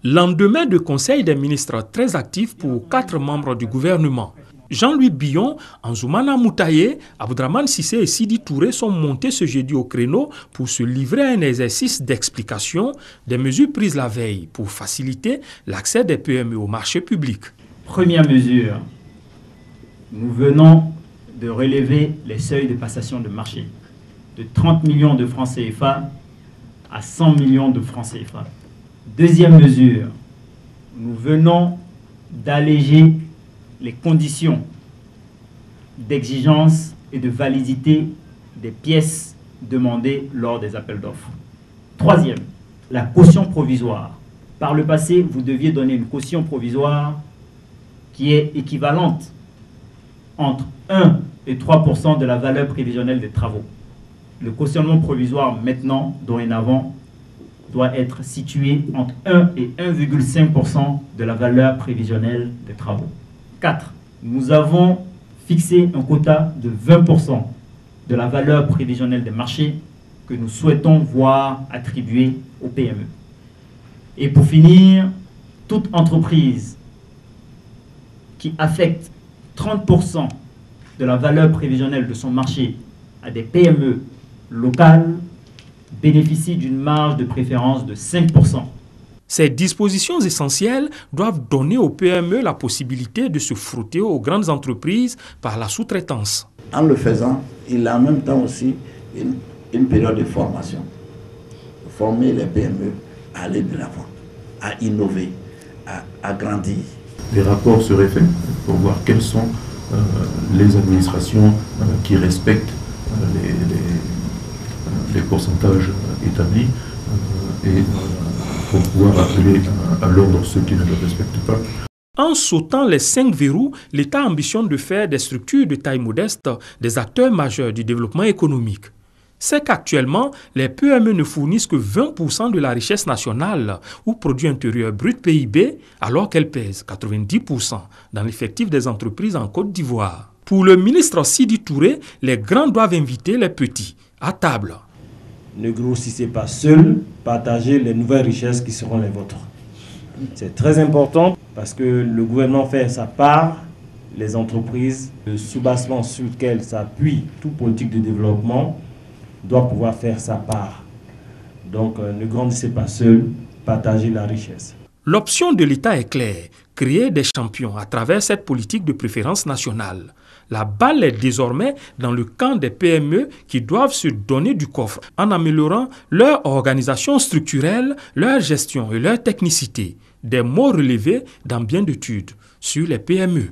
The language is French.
Lendemain de conseil des ministres très actifs pour 4 membres du gouvernement, Jean-Louis Billon, Anzoumana Moutaye, Abdraman Sissé et Sidi Touré sont montés ce jeudi au créneau pour se livrer à un exercice d'explication des mesures prises la veille pour faciliter l'accès des PME au marché public. Première mesure, nous venons de relever les seuils de passation de marché de 30 millions de francs CFA à 100 millions de francs CFA. Deuxième mesure, nous venons d'alléger les conditions d'exigence et de validité des pièces demandées lors des appels d'offres. Troisième, la caution provisoire. Par le passé, vous deviez donner une caution provisoire qui est équivalente entre 1 et 3% de la valeur prévisionnelle des travaux. Le cautionnement provisoire maintenant, dorénavant, doit être situé entre 1 et 1,5% de la valeur prévisionnelle des travaux. 4. Nous avons fixé un quota de 20% de la valeur prévisionnelle des marchés que nous souhaitons voir attribuer aux PME. Et pour finir, toute entreprise qui affecte 30% de la valeur prévisionnelle de son marché à des PME locales bénéficie d'une marge de préférence de 5%. Ces dispositions essentielles doivent donner aux PME la possibilité de se frotter aux grandes entreprises par la sous-traitance. En le faisant, il a en même temps aussi une période de formation. Former les PME à aller de l'avant, à innover, à grandir. Les rapports seraient faits pour voir quelles sont les administrations qui respectent les pourcentages établis et pour pouvoir appeler à l'ordre ceux qui ne le respectent pas. En sautant les 5 verrous, l'État ambitionne de faire des structures de taille modeste des acteurs majeurs du développement économique. C'est qu'actuellement, les PME ne fournissent que 20% de la richesse nationale ou produit intérieur brut PIB, alors qu'elles pèsent 90% dans l'effectif des entreprises en Côte d'Ivoire. Pour le ministre Sidi Touré, les grands doivent inviter les petits à table. Ne grossissez pas seul, partagez les nouvelles richesses qui seront les vôtres. C'est très important parce que le gouvernement fait sa part, les entreprises, le soubassement sur lequel s'appuie toute politique de développement doit pouvoir faire sa part. Donc ne grandissez pas seul, partagez la richesse. L'option de l'État est claire, créer des champions à travers cette politique de préférence nationale. La balle est désormais dans le camp des PME qui doivent se donner du coffre en améliorant leur organisation structurelle, leur gestion et leur technicité. Des mots relevés dans bien d'études sur les PME.